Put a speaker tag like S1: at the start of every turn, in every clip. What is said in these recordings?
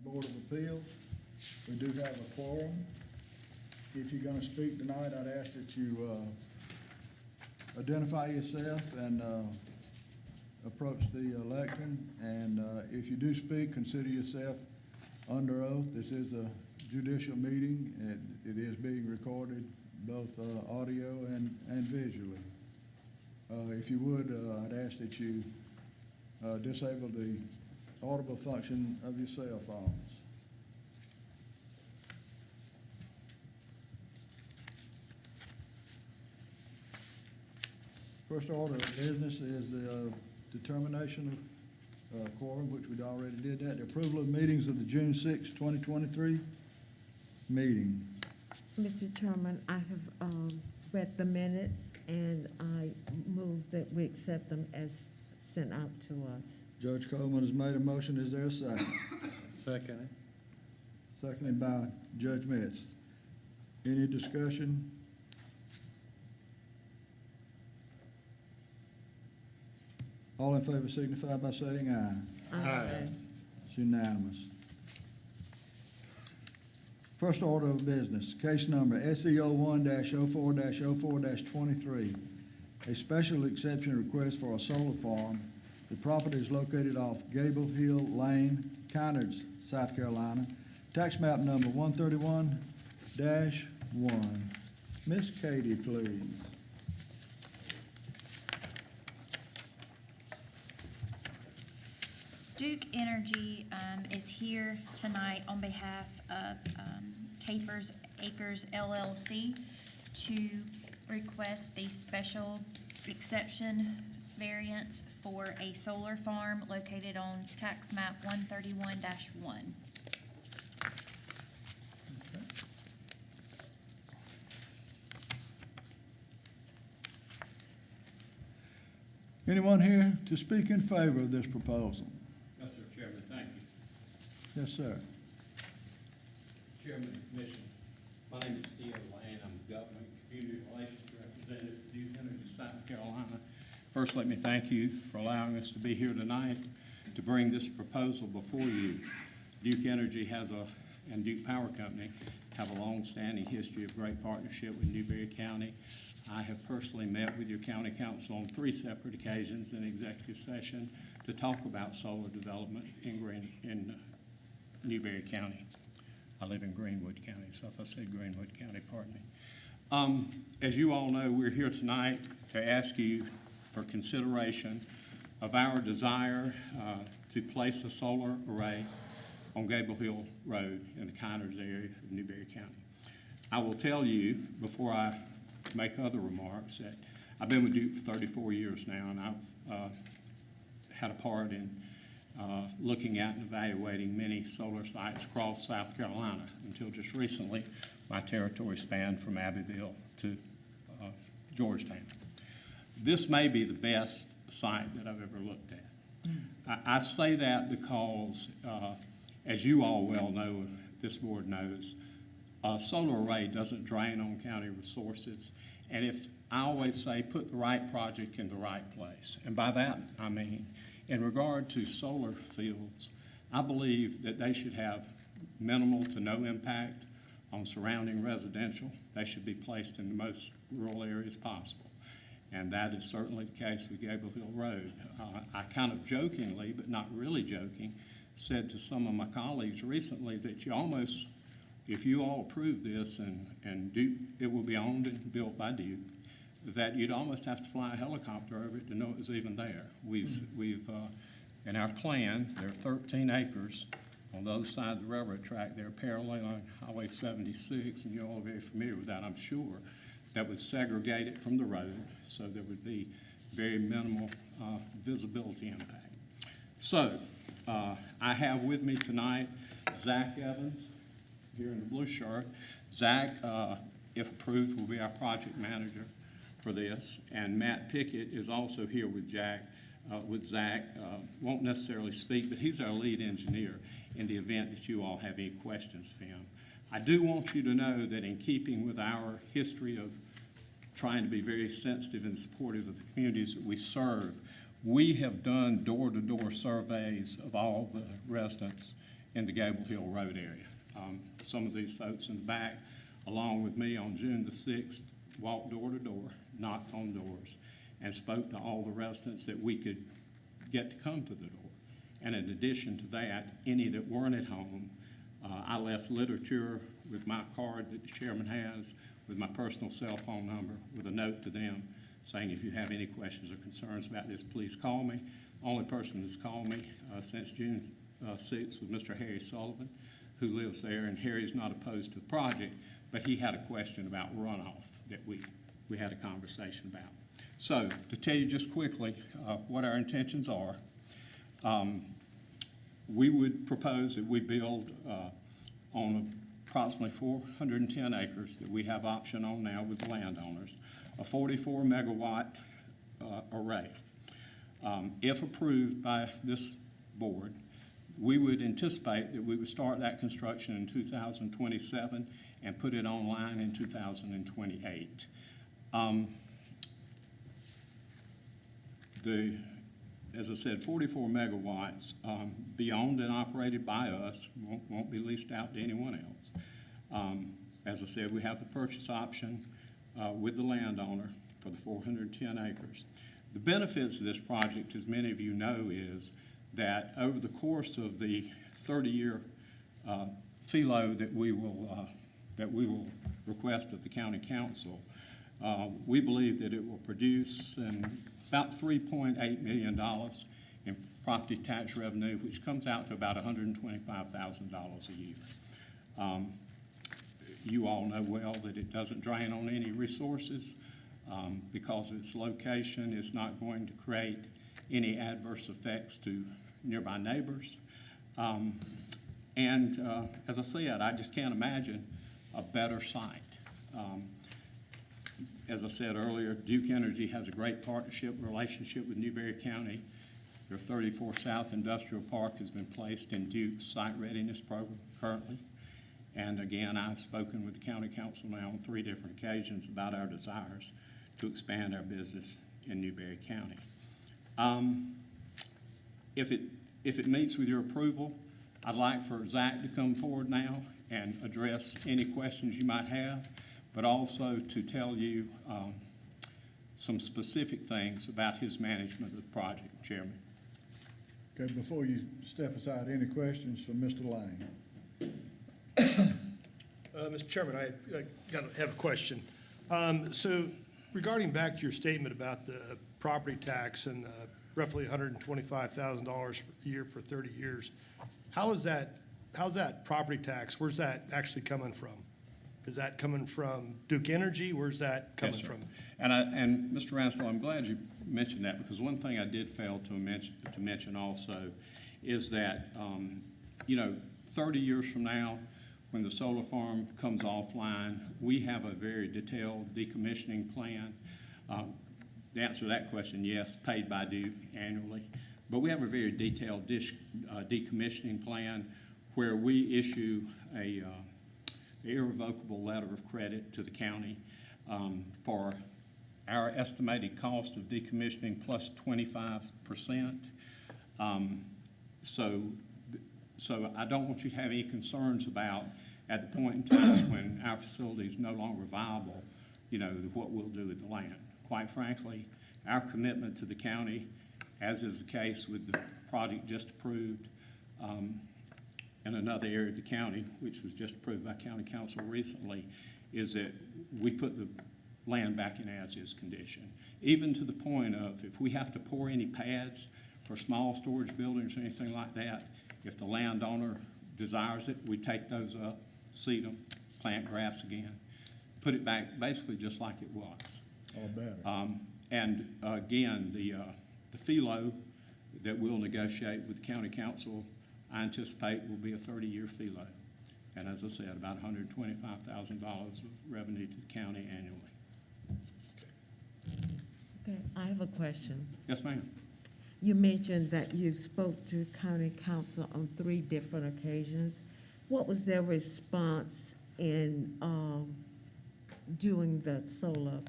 S1: Board of Appeals. We do have a quorum. If you're gonna speak tonight, I'd ask that you, identify yourself and, approach the lectern. And, if you do speak, consider yourself under oath. This is a judicial meeting, and it is being recorded, both, audio and visually. If you would, I'd ask that you, disable the audible function of your cell phones. First order of business is the determination of quorum, which we'd already did that. The approval of meetings of the June 6, 2023 meeting.
S2: Mr. Chairman, I have read the minutes, and I move that we accept them as sent out to us.
S1: Judge Coleman has made a motion. Is there a second?
S3: Second.
S1: Seconded by Judge Metz. Any discussion? All in favor signify by saying aye.
S3: Aye.
S1: It's unanimous. First order of business, case number SEO 1-04-04-23. A special exception request for a solar farm. The property is located off Gable Hill Lane, Kynards, South Carolina. Tax map number 131-1. Miss Katie, please.
S4: Duke Energy is here tonight on behalf of Capers Acres LLC to request the special exception variance for a solar farm located on tax map 131-1.
S1: Anyone here to speak in favor of this proposal?
S3: Yes, sir, Chairman, thank you.
S1: Yes, sir.
S3: Chairman of the Commission, my name is Steve Lane. I'm Government Community Relations Representative for Duke Energy, South Carolina. First, let me thank you for allowing us to be here tonight to bring this proposal before you. Duke Energy and Duke Power Company have a long-standing history of great partnership with Newberry County. I have personally met with your county council on 3 separate occasions in executive session to talk about solar development in Newberry County. I live in Greenwood County, so if I say Greenwood County, pardon me. As you all know, we're here tonight to ask you for consideration of our desire to place a solar array on Gable Hill Road in the Kynards area of Newberry County. I will tell you, before I make other remarks, that I've been with Duke for 34 years now, and I've had a part in looking at and evaluating many solar sites across South Carolina. Until just recently, my territory spanned from Abbeville to Georgetown. This may be the best site that I've ever looked at. I say that because, as you all well know, this board knows, a solar array doesn't drain on county resources. And if I always say, put the right project in the right place. And by that, I mean, in regard to solar fields, I believe that they should have minimal to no impact on surrounding residential. They should be placed in the most rural areas possible. And that is certainly the case with Gable Hill Road. I kind of jokingly, but not really joking, said to some of my colleagues recently that you almost, if you all approve this and Duke, it will be owned and built by Duke, that you'd almost have to fly a helicopter over it to know it was even there. We've in our plan, there are 13 acres on the other side of the railroad track. They're parallel on Highway 76, and you're all very familiar with that, I'm sure, that would segregate it from the road, so there would be very minimal visibility impact. So I have with me tonight Zach Evans, here in the blue shirt. Zach, if approved, will be our project manager for this, and Matt Pickett is also here with Zach. Won't necessarily speak, but he's our lead engineer in the event that you all have any questions for him. I do want you to know that in keeping with our history of trying to be very sensitive and supportive of the communities that we serve, we have done door-to-door surveys of all the residents in the Gable Hill Road area. Some of these folks in the back, along with me on June the 6th, walked door to door, knocked on doors, and spoke to all the residents that we could get to come to the door. And in addition to that, any that weren't at home, I left literature with my card that the chairman has, with my personal cell phone number, with a note to them saying, if you have any questions or concerns about this, please call me. Only person that's called me since June 6th was Mr. Harry Sullivan, who lives there, and Harry's not opposed to the project, but he had a question about runoff that we had a conversation about. So, to tell you just quickly what our intentions are, we would propose that we build on approximately 410 acres that we have option on now with the landowners, a 44 megawatt array. If approved by this board, we would anticipate that we would start that construction in 2027 and put it online in 2028. As I said, 44 megawatts, be owned and operated by us, won't be leased out to anyone else. As I said, we have the purchase option with the landowner for the 410 acres. The benefits of this project, as many of you know, is that over the course of the 30-year FILO that we will request of the county council, we believe that it will produce about $3.8 million in property tax revenue, which comes out to about $125,000 a year. You all know well that it doesn't drain on any resources. Because of its location, it's not going to create any adverse effects to nearby neighbors. As I said, I just can't imagine a better site. As I said earlier, Duke Energy has a great partnership relationship with Newberry County. Their 34 South Industrial Park has been placed in Duke's site readiness program currently. And again, I've spoken with the county council now on 3 different occasions about our desires to expand our business in Newberry County. If it meets with your approval, I'd like for Zach to come forward now and address any questions you might have, but also to tell you some specific things about his management of the project, Chairman.
S1: Okay, before you step aside, any questions for Mr. Lang?
S5: Mr. Chairman, I have a question. So regarding back to your statement about the property tax and roughly $125,000 a year for 30 years, how's that property tax, where's that actually coming from? Is that coming from Duke Energy? Where's that coming
S3: Yes, sir.
S5: from?
S3: And Mr. Ransdell, I'm glad you mentioned that, because one thing I did fail to mention also is that, 30 years from now, when the solar farm comes offline, we have a very detailed decommissioning plan. The answer to that question, yes, paid by Duke annually. But we have a very detailed decommissioning plan where we issue a irrevocable letter of credit to the county for our estimated cost of decommissioning plus 25%. So I don't want you to have any concerns about, at the point in time when our facility is no longer viable, what we'll do with the land. Quite frankly, our commitment to the county, as is the case with the project just approved in another area of the county, which was just approved by county council recently, is that we put the land back in as-is condition. Even to the point of, if we have to pour any pads for small storage buildings or anything like that, if the landowner desires it, we take those up, seed them, plant grass again, put it back basically just like it was.
S1: Or better.
S3: And again, the FILO that we'll negotiate with the county council, I anticipate will be a 30-year FILO. And as I said, about $125,000 of revenue to the county annually.
S2: Okay, I have a question.
S3: Yes, ma'am.
S2: You mentioned that you spoke to county council on 3 different occasions. What was their response in doing the solar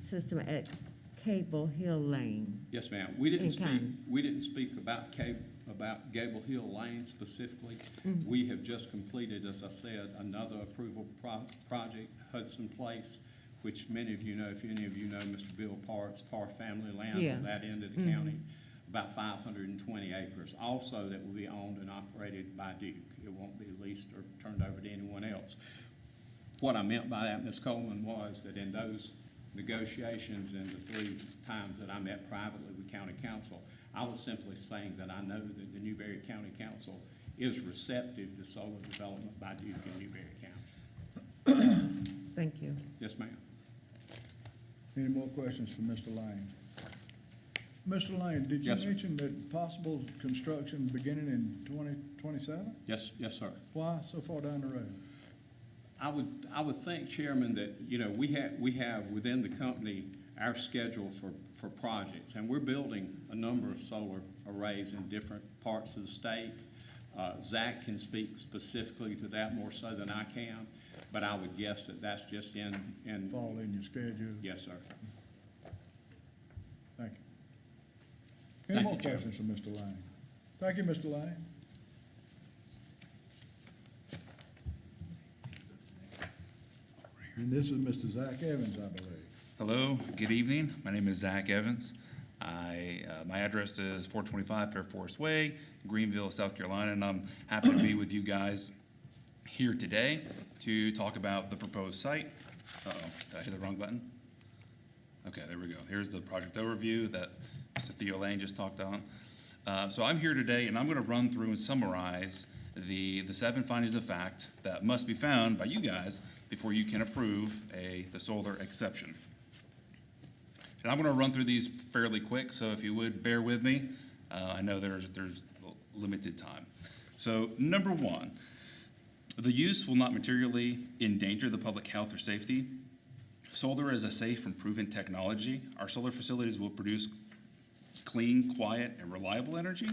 S2: system at Cable Hill Lane?
S3: Yes, ma'am. We didn't
S2: In kind.
S3: speak about about Gable Hill Lane specifically. We have just completed, as I said, another approval project, Hudson Place, which many of you know, if any of you know Mr. Bill Parks, Parr family land
S2: Yeah.
S3: on that end of the county, about 520 acres. Also that will be owned and operated by Duke. It won't be leased or turned over to anyone else. What I meant by that, Ms. Coleman, was that in those negotiations and the 3 times that I met privately with county council, I was simply saying that I know that the Newberry County Council is receptive to solar development by Duke in Newberry County.
S2: Thank you.
S3: Yes, ma'am.
S1: Any more questions for Mr. Lane? Mr. Lane, did you
S3: Yes, sir.
S1: mention that possible construction beginning in 2027?
S3: Yes, sir.
S1: Why so far down the road?
S3: I would think, Chairman, that, you know, we have within the company our schedule for projects, and we're building a number of solar arrays in different parts of the state. Zach can speak specifically to that more so than I can, but I would guess that that's just in.
S1: Fall in your schedule?
S3: Yes, sir.
S1: Thank you. Any
S3: Thank
S1: more
S3: you, Chairman.
S1: questions for Mr. Lane? Thank you, Mr. Lane. And this is Mr. Zach Evans, I believe.
S6: Hello, good evening. My name is Zach Evans. My address is 425 Fair Forest Way, Greenville, South Carolina, and I'm happy to be with you guys here today to talk about the proposed site. Uh-oh, did I hit the wrong button? Okay, there we go. Here's the project overview that Mr. Theo Lane just talked on. So I'm here today, and I'm going to run through and summarize the 7 findings of fact that must be found by you guys before you can approve the solar exception. And I'm going to run through these fairly quick, so if you would bear with me, I know there's limited time. So number 1, the use will not materially endanger the public health or safety. Solar is a safe and proven technology. Our solar facilities will produce clean, quiet, and reliable energy.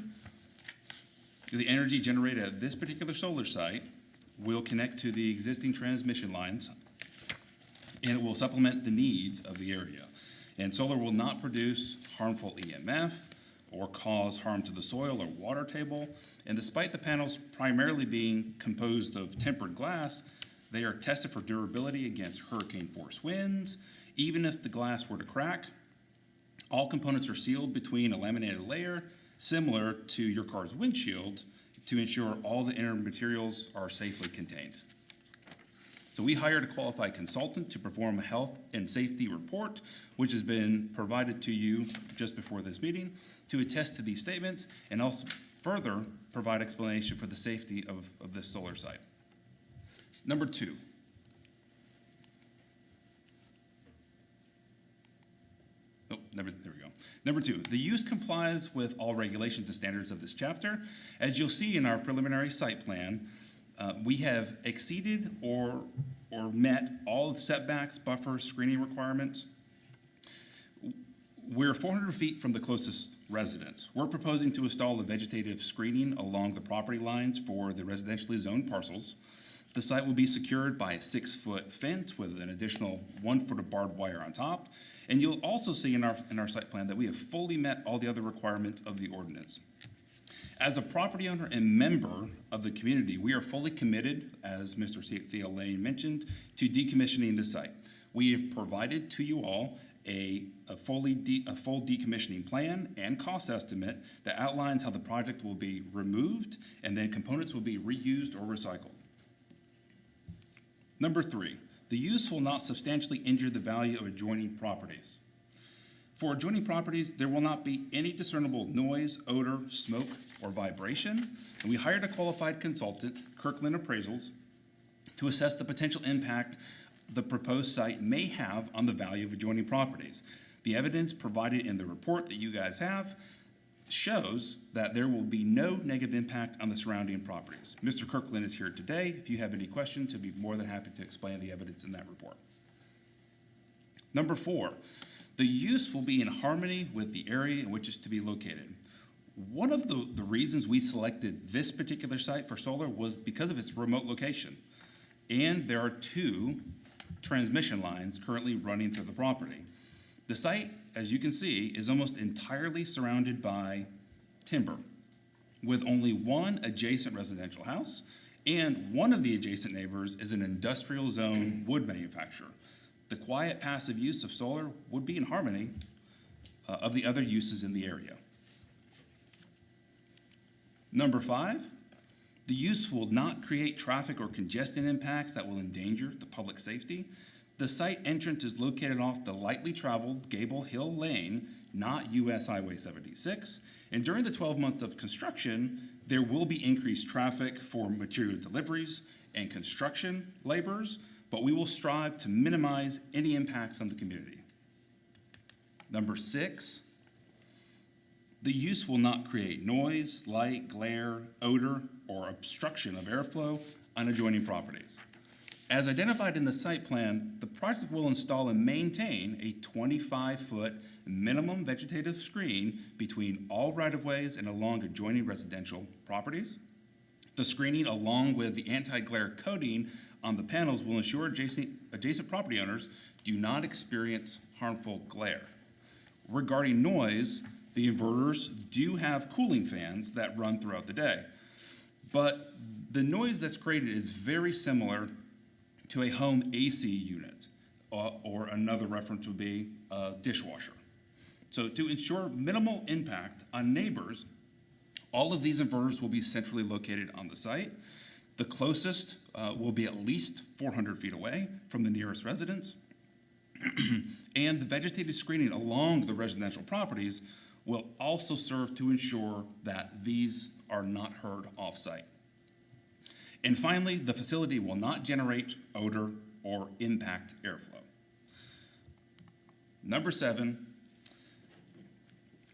S6: The energy generated at this particular solar site will connect to the existing transmission lines, and it will supplement the needs of the area. And solar will not produce harmful EMF or cause harm to the soil or water table. And despite the panels primarily being composed of tempered glass, they are tested for durability against hurricane force winds. Even if the glass were to crack, all components are sealed between a laminated layer similar to your car's windshield to ensure all the inner materials are safely contained. So we hired a qualified consultant to perform a health and safety report, which has been provided to you just before this meeting, to attest to these statements and also further provide explanation for the safety of this solar site. Number 2. There we go. Number 2, the use complies with all regulations and standards of this chapter. As you'll see in our preliminary site plan, we have exceeded or met all the setbacks, buffers, screening requirements. We're 400 feet from the closest residence. We're proposing to install a vegetative screening along the property lines for the residentially zoned parcels. The site will be secured by a 6-foot fence with an additional 1 foot of barbed wire on top. And you'll also see in our site plan that we have fully met all the other requirements of the ordinance. As a property owner and member of the community, we are fully committed, as Mr. Theo Lane mentioned, to decommissioning the site. We have provided to you all a full decommissioning plan and cost estimate that outlines how the project will be removed and then components will be reused or recycled. Number 3, the use will not substantially injure the value of adjoining properties. For adjoining properties, there will not be any discernible noise, odor, smoke, or vibration. And we hired a qualified consultant, Kirkland Appraisals, to assess the potential impact the proposed site may have on the value of adjoining properties. The evidence provided in the report that you guys have shows that there will be no negative impact on the surrounding properties. Mr. Kirkland is here today. If you have any questions, he'll be more than happy to explain the evidence in that report. Number 4, the use will be in harmony with the area in which it's to be located. One of the reasons we selected this particular site for solar was because of its remote location. And there are 2 transmission lines currently running through the property. The site, as you can see, is almost entirely surrounded by timber. with only one adjacent residential house, and one of the adjacent neighbors is an industrial zone wood manufacturer. The quiet passive use of solar would be in harmony of the other uses in the area. Number 5, the use will not create traffic or congestion impacts that will endanger the public safety. The site entrance is located off the lightly traveled Gable Hill Lane, not US Highway 76. And during the 12 months of construction, there will be increased traffic for material deliveries and construction laborers, but we will strive to minimize any impacts on the community. Number 6, the use will not create noise, light, glare, odor, or obstruction of airflow on adjoining properties. As identified in the site plan, the project will install and maintain a 25-foot minimum vegetative screen between all right-of-ways and along adjoining residential properties. The screening, along with the anti-glare coating on the panels, will ensure adjacent property owners do not experience harmful glare. Regarding noise, the inverters do have cooling fans that run throughout the day, but the noise that's created is very similar to a home AC unit, or another reference would be a dishwasher. So to ensure minimal impact on neighbors, all of these inverters will be centrally located on the site. The closest will be at least 400 feet away from the nearest residence. And the vegetative screening along the residential properties will also serve to ensure that these are not heard off-site. And finally, the facility will not generate odor or impact airflow. Number 7,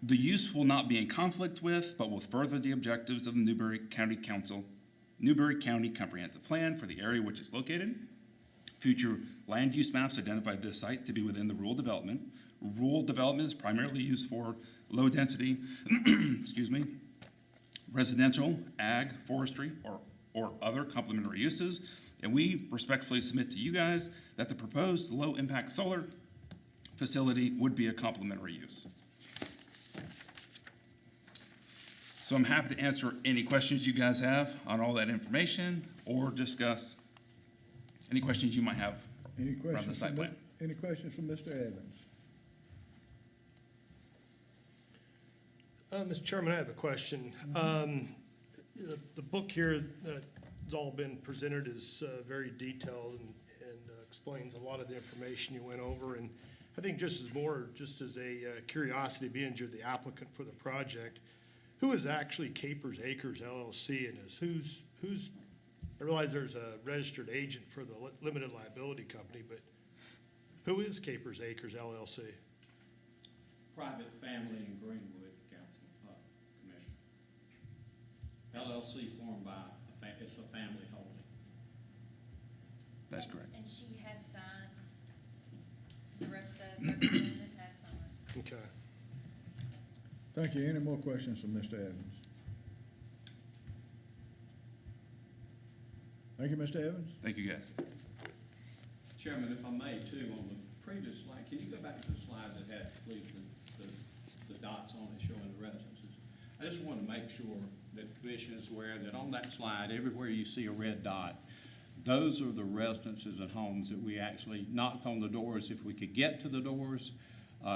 S6: the use will not be in conflict with, but will further the objectives of the Newberry County Comprehensive Plan for the area which is located. Future land use maps identify this site to be within the rural development. Rural development is primarily used for low density, residential, ag, forestry, or other complementary uses. And we respectfully submit to you guys that the proposed low impact solar facility would be a complementary use. So I'm happy to answer any questions you guys have on all that information, or discuss any questions you might have
S1: Any
S6: around the
S1: questions
S6: site
S1: from,
S6: plan.
S1: any questions from Mr. Evans?
S5: Mr. Chairman, I have a question. The book here that's all been presented is very detailed and explains a lot of the information you went over. And I think just as a curiosity, being you're the applicant for the project, who is actually Capers Acres LLC, and who's I realize there's a registered agent for the limited liability company, but who is Capers Acres LLC?
S3: Private Family and Greenwood Council, Commission. LLC formed by, it's a family holding.
S6: That's correct.
S4: And she has signed, the representative has signed.
S5: Okay.
S1: Thank you. Any more questions from Mr. Evans? Thank you, Mr. Evans.
S6: Thank you, guys.
S3: Chairman, if I may too, on the previous slide, can you go back to the slide that had, please, the dots on it showing the residences? I just want to make sure that the commission is aware that on that slide, everywhere you see a red dot, those are the residences and homes that we actually knocked on the doors if we could get to the doors.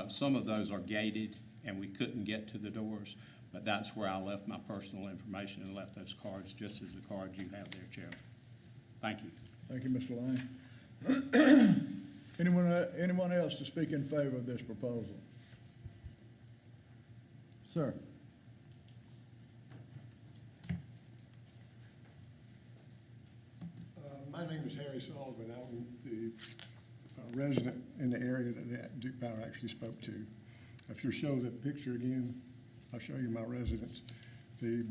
S3: Some of those are gated and we couldn't get to the doors, but that's where I left my personal information and left those cards, just as the cards you have there, Chairman. Thank you.
S1: Thank you, Mr. Lane. Anyone else to speak in favor of this proposal? Sir?
S7: My name is Harry Sullivan. I'm the resident in the area that Duke Power actually spoke to. If you'll show the picture again, I'll show you my residence. The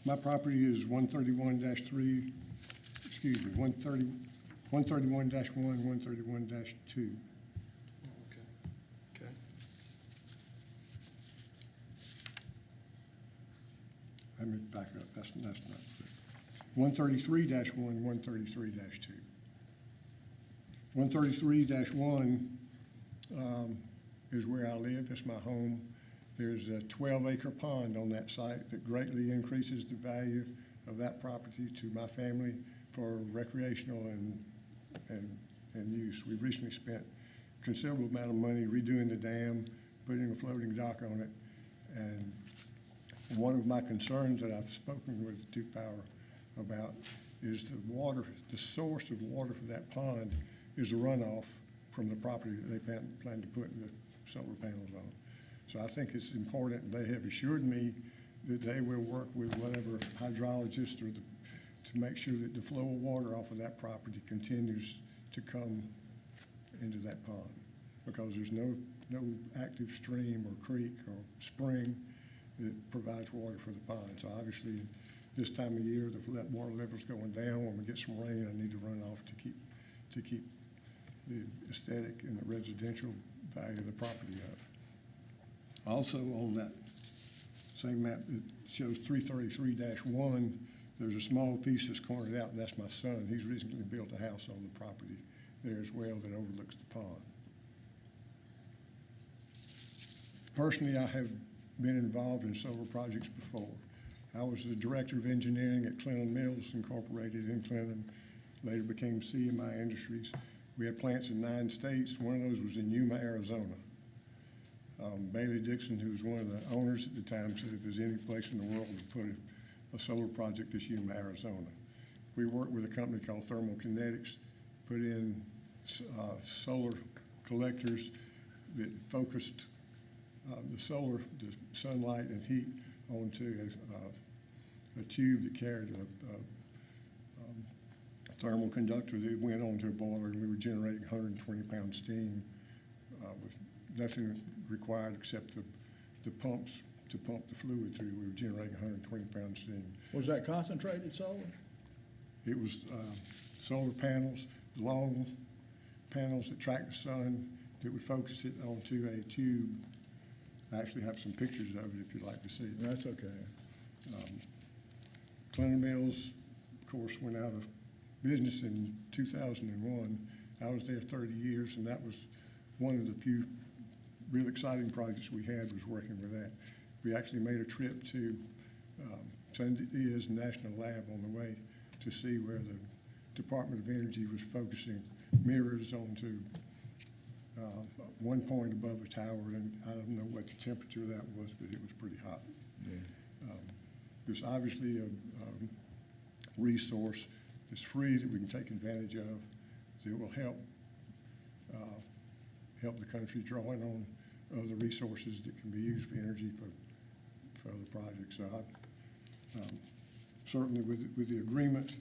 S7: my property is 131-3, excuse me, 131-1, 131-2.
S5: Okay. Okay.
S7: Let me back up, that's not clear. 133-1, 133-2. 133-1 is where I live. It's my home. There's a 12-acre pond on that site that greatly increases the value of that property to my family for recreational and use. We've recently spent a considerable amount of money redoing the dam, putting a floating dock on it. And one of my concerns that I've spoken with Duke Power about is the source of water for that pond is a runoff from the property that they plan to put the solar panels on. So I think it's important, and they have assured me that they will work with whatever hydrologist to make sure that the flow of water off of that property continues to come into that pond, because there's no active stream or creek or spring that provides water for the pond. So obviously, this time of year, that water level's going down. When we get some rain, I need to run off to keep the aesthetic and the residential value of the property up. Also, on that same map that shows 333-1, there's a small piece that's cornered out, and that's my son. He's recently built a house on the property there as well that overlooks the pond. Personally, I have been involved in solar projects before. I was the director of engineering at Clinton Mills Incorporated in Clinton, later became CMI Industries. We had plants in 9 states. One of those was in Yuma, Arizona. Bailey Dixon, who was one of the owners at the time, said if there's any place in the world to put a solar project, it's Yuma, Arizona. We worked with a company called Thermal Kinetics, put in solar collectors that focused the sunlight and heat onto a tube that carried a thermal conductor that went onto a boiler, and we were generating 120-pound steam with nothing required except the pumps to pump the fluid through. We were generating 120-pound steam.
S1: Was that concentrated solar?
S7: It was solar panels, long panels that track the sun that would focus it onto a tube. I actually have some pictures of it if you'd like to see it.
S1: That's okay.
S7: Clinton Mills, of course, went out of business in 2001. I was there 30 years, and that was one of the few real exciting projects we had, was working with that. We actually made a trip to San Diego National Lab on the way to see where the Department of Energy was focusing mirrors onto one point above a tower, and I don't know what the temperature of that was, but it was pretty hot.
S1: Yeah.
S7: There's obviously a resource that's free that we can take advantage of that will help the country drawing on other resources that can be used for energy for other projects. So I, certainly with the agreement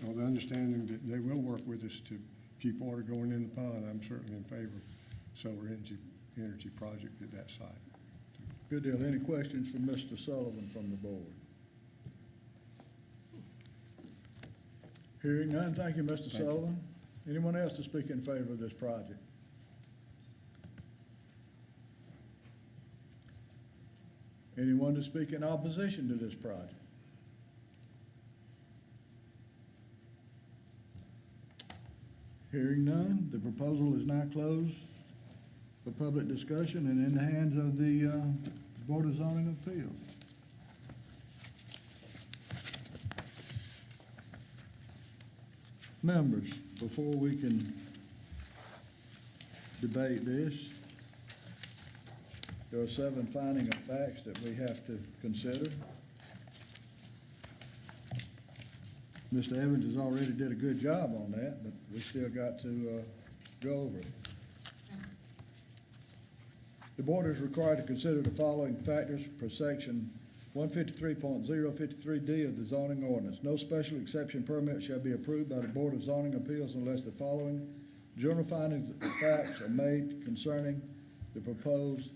S7: or the understanding that they will work with us to keep water going in the pond, I'm certainly in favor of solar energy project at that site.
S1: Good deal. Any questions for Mr. Sullivan from the board? Hearing none, thank you, Mr. Sullivan. Anyone else to speak in favor of this project? Anyone to speak in opposition to this project? Hearing none, the proposal is now closed for public discussion and in the hands of the Board of Zoning Appeals. Members, before we can debate this, there are 7 finding of facts that we have to consider. Mr. Evans has already did a good job on that, but we still got to go over it. The board is required to consider the following factors per section 153.053D of the zoning ordinance. No special exception permit shall be approved by the Board of Zoning Appeals unless the following general findings of facts are made concerning the proposed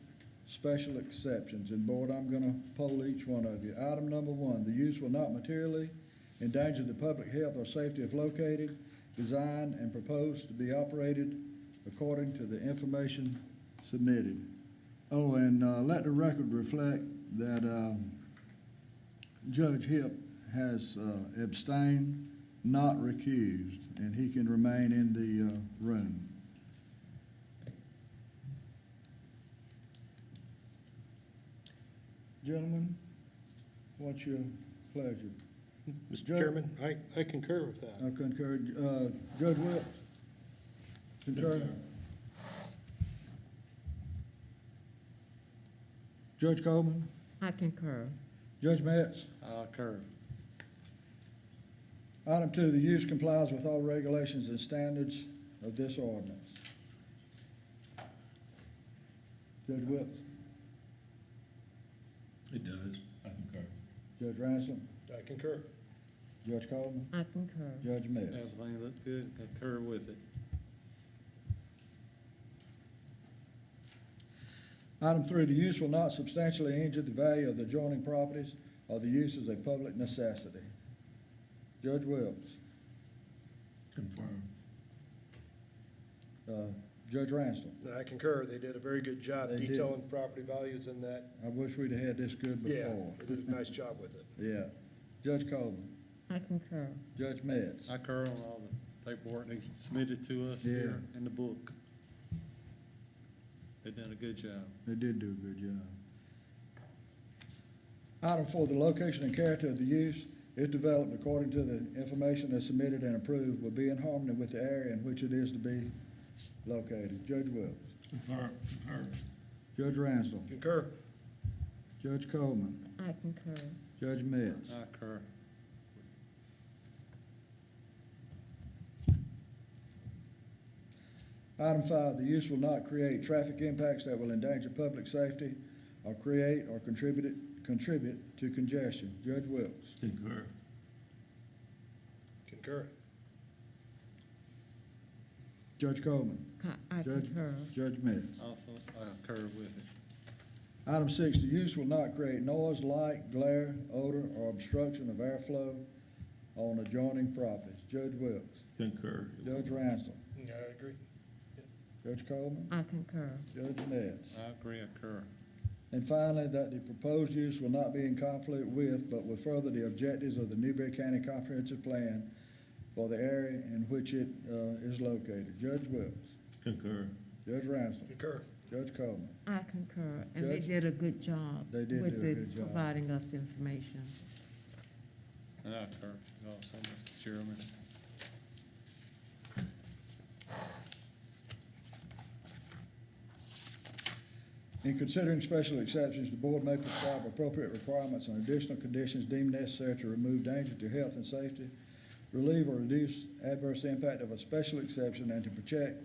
S1: special exceptions. And board, I'm going to poll each one of you. Item number 1, the use will not materially endanger the public health or safety if located, designed, and proposed to be operated according to the information submitted. Oh, and let the record reflect that Judge Hipp has abstained, not recused, and he can remain in the room. Gentlemen, what's your pleasure?
S5: Mr.
S1: Judge-
S5: Chairman, I concur with that.
S1: I concur. Judge Wilkes? Concur? Judge Coleman?
S2: I concur.
S1: Judge Metz?
S8: I concur.
S1: Item 2, the use complies with all regulations and standards of this ordinance. Judge Wilkes?
S8: It does. I concur.
S1: Judge Ransom?
S5: I concur.
S1: Judge Coleman?
S2: I concur.
S1: Judge Metz?
S8: Everything looks good, concur with it.
S1: Item 3, the use will not substantially injure the value of the adjoining properties or the use is a public necessity. Judge Wilkes?
S8: Confirm.
S1: Judge Ransell?
S5: I concur. They did a very good job
S1: They did.
S5: detailing property values in that.
S1: I wish we'd have had this good
S5: Yeah,
S1: before.
S5: they did a nice job with it.
S1: Yeah. Judge Coleman?
S2: I concur.
S1: Judge Metz?
S8: I concur on all the paperwork they submitted to us
S1: Yeah.
S8: here in the book. They've done a good job.
S1: They did do a good job. Item 4, the location and character of the use, if developed according to the information that's submitted and approved, will be in harmony with the area in which it is to be located. Judge Wilkes?
S8: Concur.
S1: Judge Ransell?
S5: Concur.
S1: Judge Coleman?
S2: I concur.
S1: Judge Metz?
S8: I concur.
S1: Item 5, the use will not create traffic impacts that will endanger public safety or create or contribute to congestion. Judge Wilkes?
S8: Concur.
S5: Concur.
S1: Judge Coleman?
S2: I
S1: Judge-
S2: concur.
S1: Judge Metz?
S8: Also, I concur with it.
S1: Item 6, the use will not create noise, light, glare, odor, or obstruction of airflow on adjoining properties. Judge Wilkes?
S8: Concur.
S1: Judge Ransell?
S5: Yeah, I agree.
S1: Judge Coleman?
S2: I concur.
S1: Judge Metz?
S8: I agree, I concur.
S1: And finally, that the proposed use will not be in conflict with, but will further the objectives of the Newberry County Comprehensive Plan for the area in which it is located. Judge Wilkes?
S8: Concur.
S1: Judge Ransell?
S5: Concur.
S1: Judge Coleman?
S2: I concur. And they
S1: Judge?
S2: did a good job.
S1: They did
S2: with
S1: do a
S2: the
S1: good job.
S2: providing us information.
S8: And I concur also, Mr. Chairman.
S1: In considering special exceptions, the board may prescribe appropriate requirements and additional conditions deemed necessary to remove danger to health and safety, relieve or reduce adverse impact of a special exception, and to protect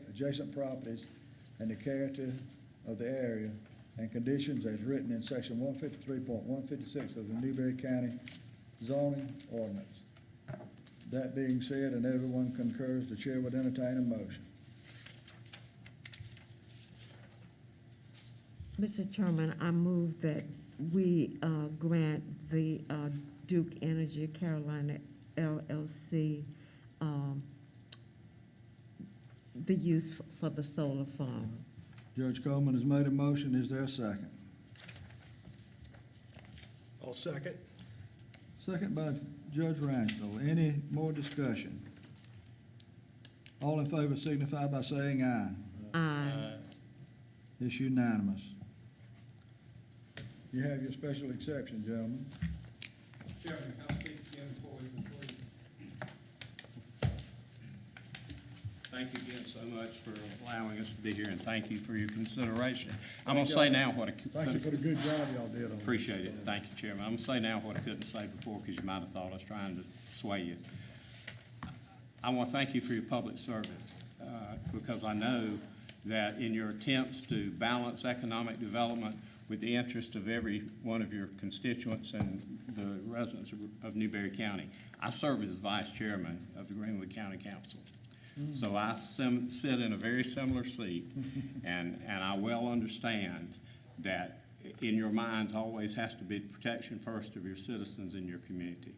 S1: adjacent properties and the character of the area, and conditions as written in section 153.156 of the Newberry County zoning ordinance. That being said, and everyone concurs, the chair would entertain a motion.
S2: Mr. Chairman, I move that we grant the Duke Energy Carolina LLC the use for the solar farm.
S1: Judge Coleman has made a motion. Is there a second?
S5: I'll second.
S1: Second by Judge Ransell. Any more discussion? All in favor signify by saying aye.
S2: Aye.
S1: It's unanimous. You have your special exception, gentlemen.
S3: Chairman, can I speak again before we conclude? Thank you again so much for allowing us to be here, and thank you for your consideration. I'm gonna say now what I
S1: Thank you for the good job y'all did on this.
S3: appreciate it. Thank you, Chairman. I'm gonna say now what I couldn't say before, because you might have thought I was trying to sway you. I want to thank you for your public service, because I know that in your attempts to balance economic development with the interest of every one of your constituents and the residents of Newberry County. I serve as vice chairman of the Greenwood County Council. So I sit in a very similar seat, and I well understand that in your minds always has to be protection first of your citizens in your community.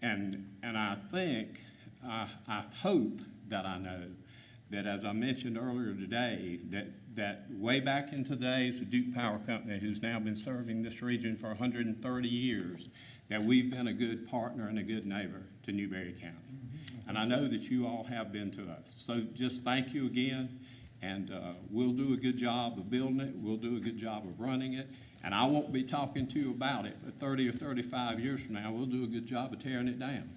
S3: And I think, I hope that I know that, as I mentioned earlier today, that way back in the days, the Duke Power Company, who's now been serving this region for 130 years, that we've been a good partner and a good neighbor to Newberry County. And I know that you all have been to us. So just thank you again, And we'll do a good job of building it, we'll do a good job of running it, and I won't be talking to you about it, but 30 or 35 years from now, we'll do a good job of tearing it down.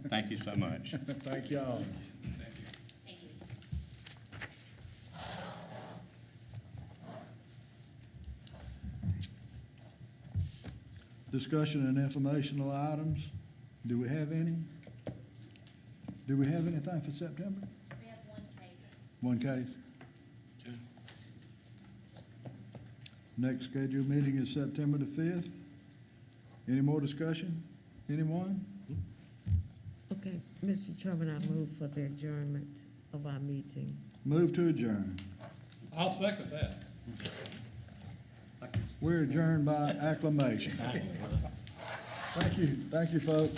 S3: Thank you so much.
S1: Thank y'all.
S4: Thank you.
S1: Discussion and informational items. Do we have any? Do we have anything for September?
S4: We have one case.
S1: One case? Next scheduled meeting is September the 5th. Any more discussion? Anyone?
S2: Okay, Mr. Chairman, I move for the adjournment of our meeting.
S1: Move to adjourn.
S8: I'll second that.
S1: We're adjourned by acclamation. Thank you, folks.